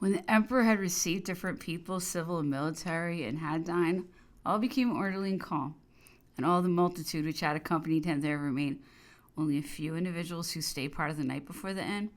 When the emperor had received different people, civil and military, and had dined, all became orderly and calm, and all the multitude which had accompanied him there remained. Only a few individuals who stayed part of the night before the end.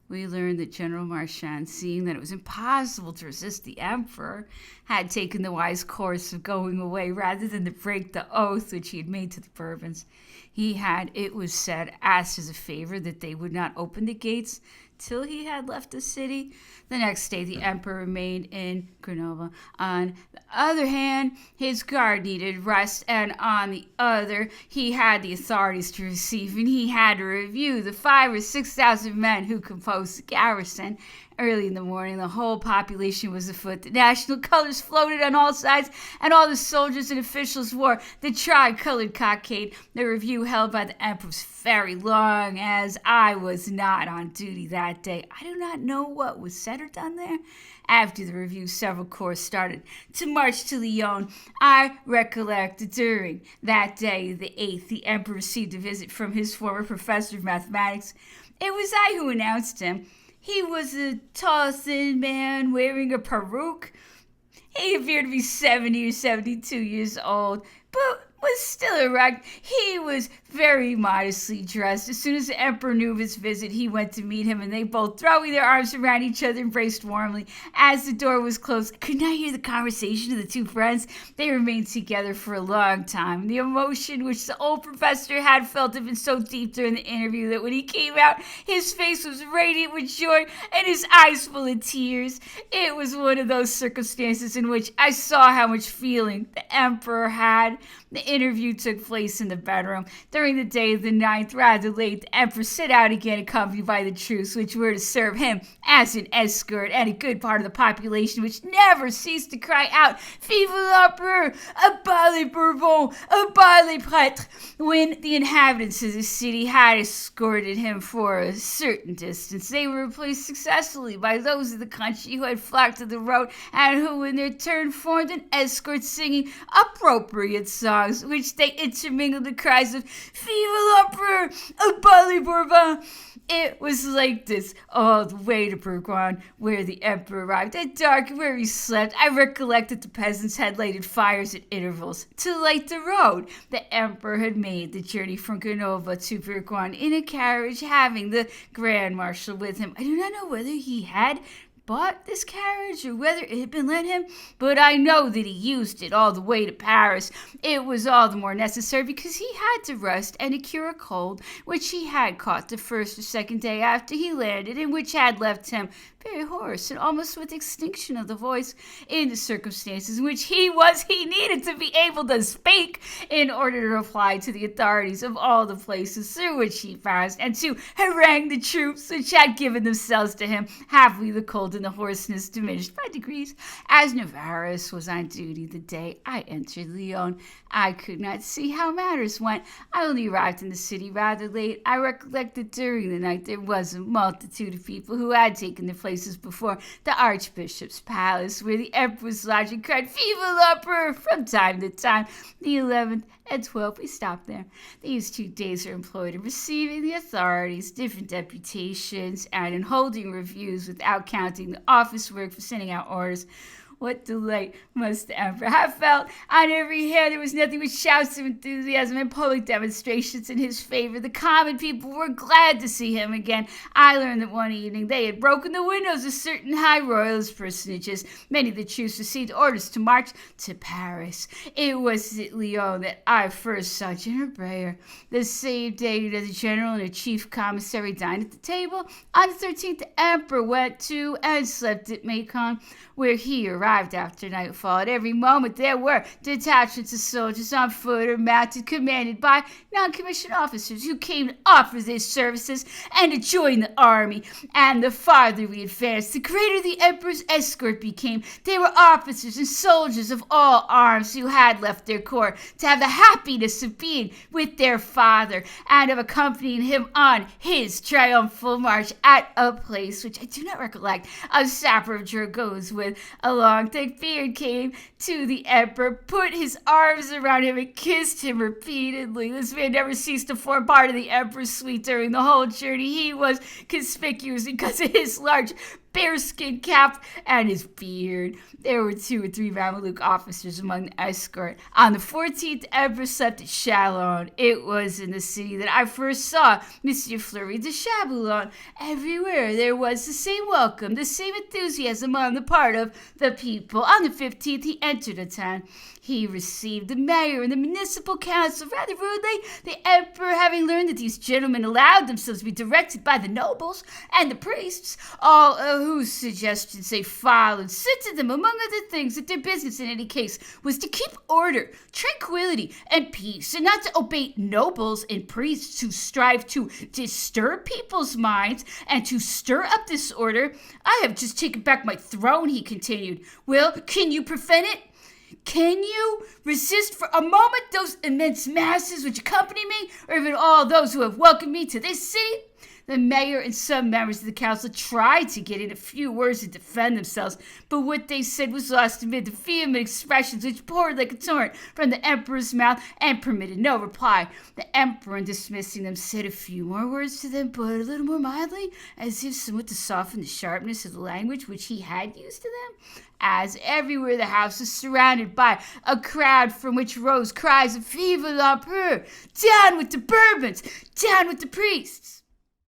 We learned that General Marchand, seeing that it was impossible to resist the emperor, had taken the wise course of going away rather than to break the oath which he had made to the Bourbons. He had, it was said, asked as a favor that they would not open the gates till he had left the city. The next day, the emperor remained in Grenoble. On the other hand, his guard needed rest, and on the other, he had the authorities to receive, and he had to review the 5,000 or 6,000 men who composed the garrison. Early in the morning, the whole population was afoot. The national colors floated on all sides, and all the soldiers and officials wore the tri-colored cockade. The review held by the emperor was very long, as I was not on duty that day. I do not know what was said or done there. After the review, several corps started to march to Lyon. I recollect that during that day, the 8th, the emperor received a visit from his former professor of mathematics. It was I who announced him. He was a tall, thin man wearing a peruke. He appeared to be 70 or 72 years old, but was still erect. He was very modestly dressed. As soon as the emperor knew of his visit, he went to meet him, and they both, throwing their arms around each other, embraced warmly. As the door was closed, I could not hear the conversation of the two friends. They remained together for a long time. The emotion which the old professor had felt had been so deep during the interview that when he came out, his face was radiant with joy and his eyes full of tears. It was one of those circumstances in which I saw how much feeling the emperor had. The interview took place in the bedroom. During the day of the 9th, rather late, the emperor set out again accompanied by the troops which were to serve him as an escort, and a good part of the population which never ceased to cry out, "Vive l'Empereur! Abat les Bourbons! Abat les prêtres!" When the inhabitants of the city had escorted him for a certain distance, they were replaced successfully by those of the country who had flocked to the road, and who in their turn formed an escort singing appropriate songs, which they intermingled the cries of "Vive l'Empereur! Abat les Bourbons!" It was like this all the way to Bourgogne, where the emperor arrived. At dark, where he slept, I recollect that the peasants had lighted fires at intervals to light the road. The emperor had made the journey from Grenoble to Bourgogne in a carriage, having the Grand Marshal with him. I do not know whether he had bought this carriage or whether it had been lent him, but I know that he used it all the way to Paris. It was all the more necessary because he had to rest and to cure a cold which he had caught the first or second day after he landed, and which had left him very hoarse and almost with extinction of the voice. In the circumstances in which he needed to be able to speak in order to reply to the authorities of all the places through which he passed, and to harangue the troops which had given themselves to him. Happily the cold and the hoarseness diminished by degrees. As Navarre was on duty the day I entered Lyon, I could not see how matters went. I only arrived in the city rather late. I recollect that during the night there was a multitude of people who had taken their places before the Archbishop's palace, where the emperor was lodging, cried "Vive l'Empereur!" from time to time. The 11th and 12th, we stopped there. These 2 days are employed in receiving the authorities, different deputations, and in holding reviews, without counting the office work for sending out orders. What delight must the emperor have felt! On every hand there was nothing but shouts of enthusiasm and public demonstrations in his favor. The common people were glad to see him again. I learned that one evening they had broken the windows of certain high royalist personages. Many of the troops received orders to march to Paris. It was at Lyon that I first saw General Breyer. The same day that the general and the chief commissary dined at the table. On the 13th, the emperor went to and slept at Macon, where he arrived after nightfall. At every moment there were detachments of soldiers on foot or mounted, commanded by non-commissioned officers who came to offer their services and to join the army. And the farther we advanced, the greater the emperor's escort became. There were officers and soldiers of all arms who had left their corps to have the happiness of being with their father and of accompanying him on his triumphal march at a place which I do not recollect. A sapper of dragoons with a long long thick beard came to the emperor, put his arms around him, and kissed him repeatedly. This man never ceased to form part of the emperor's suite during the whole journey. He was conspicuous because of his large bearskin cap and his beard. There were 2 or 3 Mameluke officers among the escort. On the 14th, the emperor slept at Chalon. It was in the city that I first saw Monsieur Fleury de Chaboulon. Everywhere there was the same welcome, the same enthusiasm on the part of the people. On the 15th, he entered the town. He received the mayor and the municipal council rather rudely, the emperor having learned that these gentlemen allowed themselves to be directed by the nobles and the priests, all whose suggestions they followed, said to them, among other things, that their business in any case was to keep order, tranquility, and peace, and not to obey nobles and priests who strive to disturb people's minds and to stir up disorder. I have just taken back my throne, he continued. Well, can you prevent it? Can you resist for a moment those immense masses which accompany me, or even all those who have welcomed me to this city? The mayor and some members of the council tried to get in a few words to defend themselves, but what they said was lost amid the vehement expressions which poured like a torrent from the emperor's mouth and permitted no reply. The emperor, in dismissing them, said a few more words to them, but a little more mildly, as if somewhat to soften the sharpness of the language which he had used to them. As everywhere the house was surrounded by a crowd from which rose cries of Vive l'Empereur! Down with the Bourbons! Down with the priests!